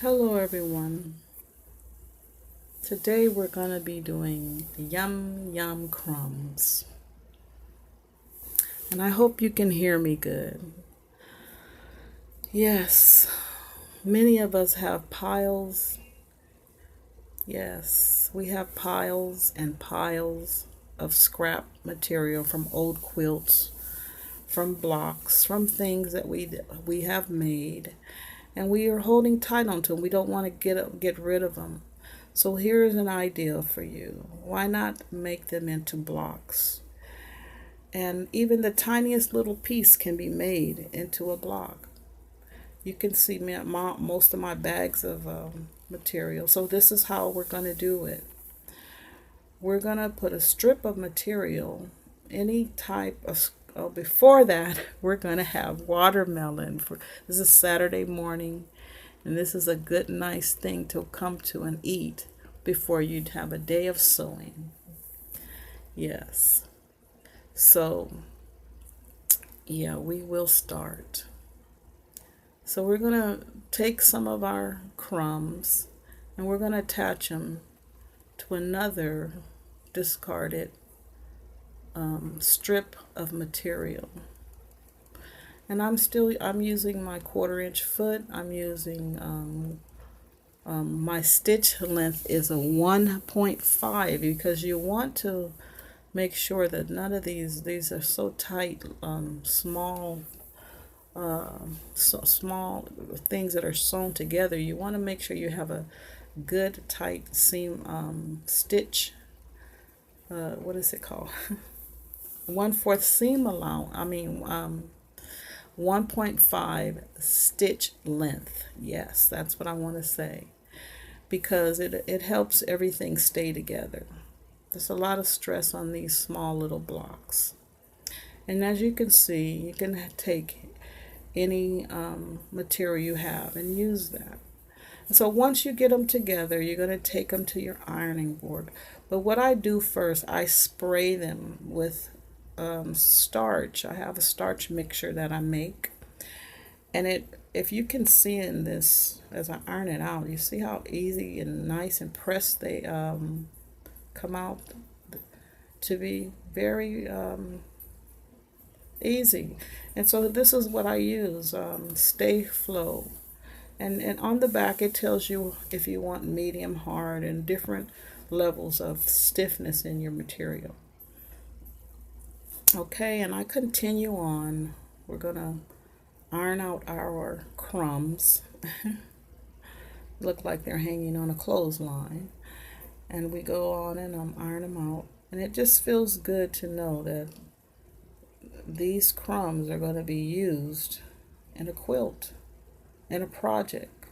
Hello everyone. Today we're going to be doing yum yum crumbs. And I hope you can hear me good. Yes, many of us have piles. Yes, we have piles and piles of scrap material from old quilts, from blocks, from things that we have made, and we are holding tight onto them. We don't want to get rid of them. So here's an idea for you. Why not make them into blocks? And even the tiniest little piece can be made into a block. You can see most of my bags of material. So this is how we're going to do it. We're going to put a strip of material, any type of, oh, before that, we're going to have watermelon. This is Saturday morning, and this is a good, nice thing to come to and eat before you'd have a day of sewing. Yes. So, yeah, we will start. So we're going to take some of our crumbs and we're going to attach them to another discarded strip of material. And I'm using my 1/4 inch foot. I'm using my stitch length is a 1.5 because you want to make sure that none of these are so tight, small small things that are sewn together. You want to make sure you have a good tight seam stitch, what is it called? 1/4 seam allowance. 1.5 stitch length. Yes, that's what I want to say, because it helps everything stay together. There's a lot of stress on these small little blocks. And as you can see, you can take any material you have and use that. And so once you get them together, you're going to take them to your ironing board. But what I do first, I spray them with starch. I have a starch mixture that I make. And if you can see in this, as I iron it out, you see how easy and nice and pressed they come out to be very easy. And so this is what I use, Stay Flow. And on the back it tells you if you want medium, hard, and different levels of stiffness in your material. Okay, and I continue on. We're gonna iron out our crumbs. Look like they're hanging on a clothesline. And we go on and iron them out. And it just feels good to know that these crumbs are going to be used in a quilt, in a project,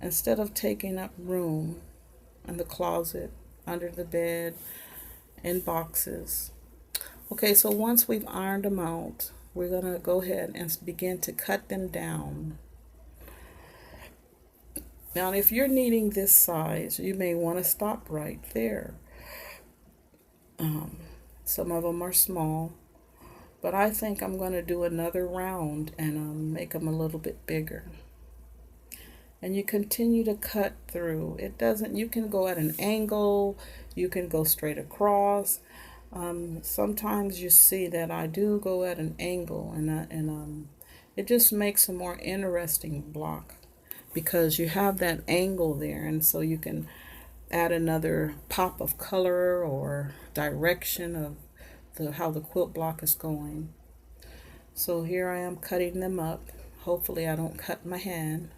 instead of taking up room in the closet, under the bed, in boxes. Okay, so once we've ironed them out, we're going to go ahead and begin to cut them down. Now, if you're needing this size, you may want to stop right there. Some of them are small, but I think I'm going to do another round and make them a little bit bigger. And you continue to cut through. You can go at an angle, you can go straight across. Sometimes you see that I do go at an angle, and it just makes a more interesting block because you have that angle there, and so you can add another pop of color or direction of how the quilt block is going. So here I am cutting them up. Hopefully I don't cut my hand.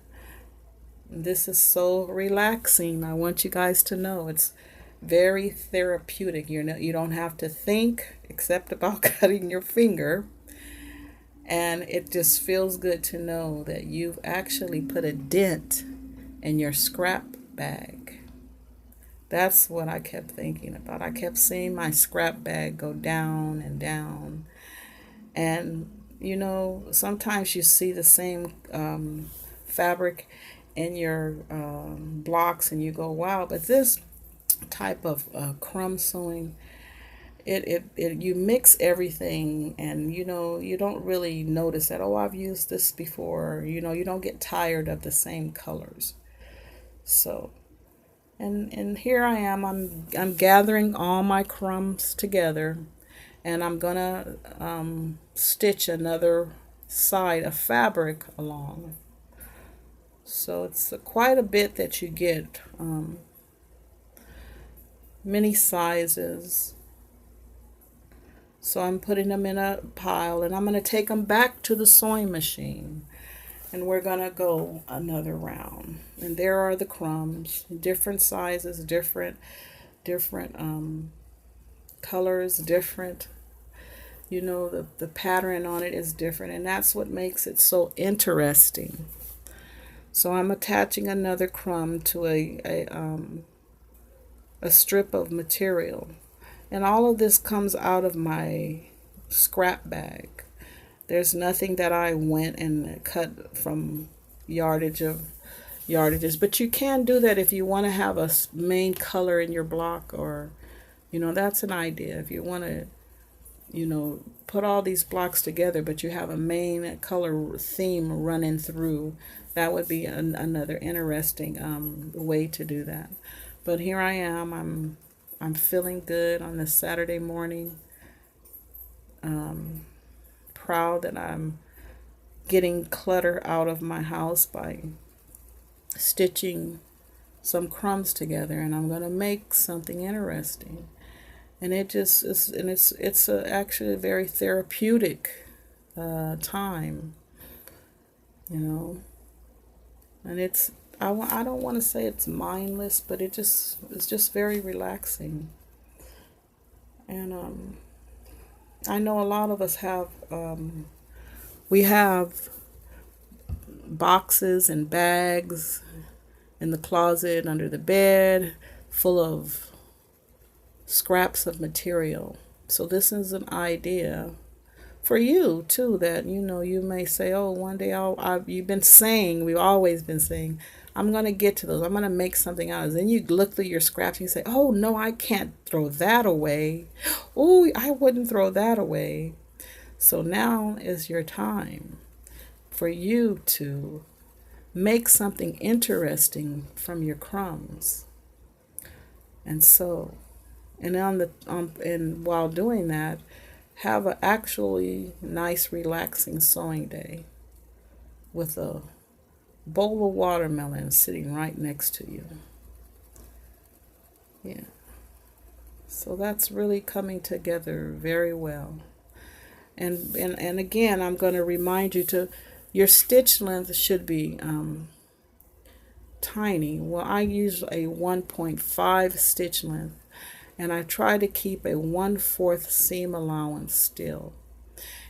This is so relaxing. I want you guys to know it's very therapeutic. You don't have to think except about cutting your finger. And it just feels good to know that you've actually put a dent in your scrap bag. That's what I kept thinking about. I kept seeing my scrap bag go down and down. And, sometimes you see the same fabric in your blocks and you go, wow, but this type of crumb sewing, you mix everything, and you don't really notice that, oh, I've used this before. You don't get tired of the same colors. So, and here I am. I'm gathering all my crumbs together, and I'm gonna stitch another side of fabric along. So it's quite a bit that you get, many sizes. So I'm putting them in a pile, and I'm going to take them back to the sewing machine, and we're going to go another round. And there are the crumbs, different sizes, different colors, different, the pattern on it is different, and that's what makes it so interesting. So I'm attaching another crumb to a strip of material. And all of this comes out of my scrap bag. There's nothing that I went and cut from yardages, but you can do that if you want to have a main color in your block, or that's an idea. If you want to put all these blocks together, but you have a main color theme running through, that would be another interesting way to do that. But here I am. I'm feeling good on this Saturday morning. Proud that I'm getting clutter out of my house by stitching some crumbs together, and I'm going to make something interesting. And it just is, and it's actually a very therapeutic time, and it's I don't want to say it's mindless, but it's just very relaxing. And I know a lot of us have we have boxes and bags in the closet, under the bed, full of scraps of material. So this is an idea for you too, that you may say, oh, one day we've always been saying, I'm going to get to those, I'm going to make something out of it. Then you look through your scraps and you say, oh no, I can't throw that away. Oh, I wouldn't throw that away. So now is your time for you to make something interesting from your crumbs. And while doing that, have an actually nice, relaxing sewing day with a bowl of watermelon sitting right next to you. Yeah. So that's really coming together very well. And again, I'm going to remind you your stitch length should be tiny. Well, I use a 1.5 stitch length, and I try to keep a 1/4 seam allowance still.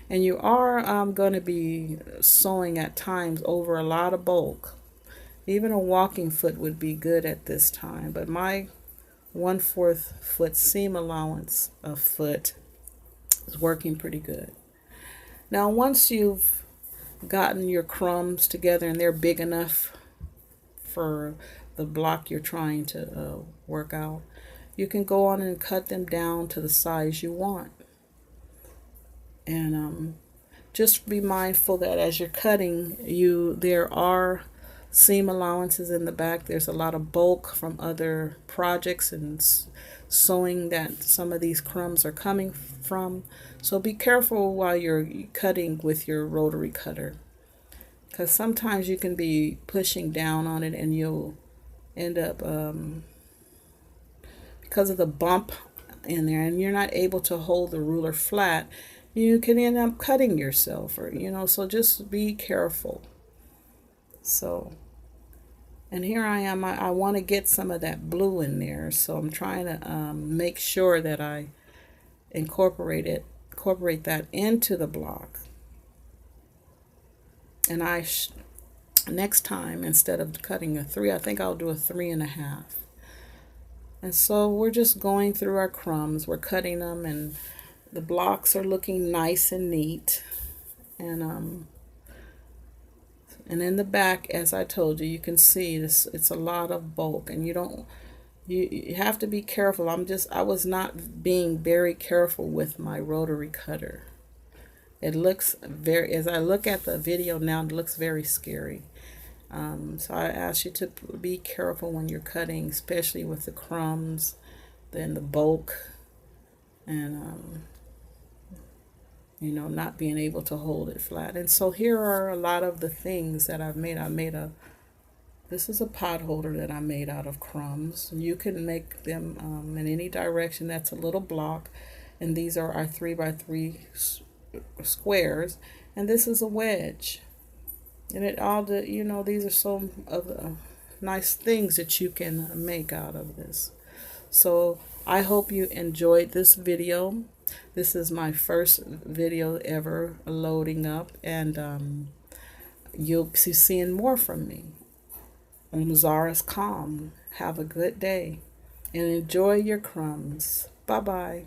And you are going to be sewing at times over a lot of bulk. Even a walking foot would be good at this time, but my 1/4 foot seam allowance of foot is working pretty good. Now, once you've gotten your crumbs together and they're big enough for the block you're trying to work out, you can go on and cut them down to the size you want. And just be mindful that as you're cutting, there are seam allowances in the back. There's a lot of bulk from other projects and sewing that some of these crumbs are coming from. So be careful while you're cutting with your rotary cutter, because sometimes you can be pushing down on it and you'll end up, because of the bump in there, and you're not able to hold the ruler flat, you can end up cutting yourself, or so just be careful. So, and here I am, I want to get some of that blue in there, so I'm trying to make sure that I incorporate that into the block. And next time, instead of cutting a 3, I think I'll do a 3.5. And so we're just going through our crumbs, we're cutting them, and the blocks are looking nice and neat. And in the back, as I told you, you can see this, it's a lot of bulk, and you don't You have to be careful. I was not being very careful with my rotary cutter. It looks very, as I look at the video now, it looks very scary. So I ask you to be careful when you're cutting, especially with the crumbs, then the bulk, and you know, not being able to hold it flat. And so here are a lot of the things that I've made. This is a pot holder that I made out of crumbs. You can make them in any direction. That's a little block, and these are our 3x3 squares, and this is a wedge. And you know, these are some of the nice things that you can make out of this. So I hope you enjoyed this video. This is my first video ever loading up, and you'll be seeing more from me. Olmzara's Calm. Have a good day and enjoy your crumbs. Bye-bye.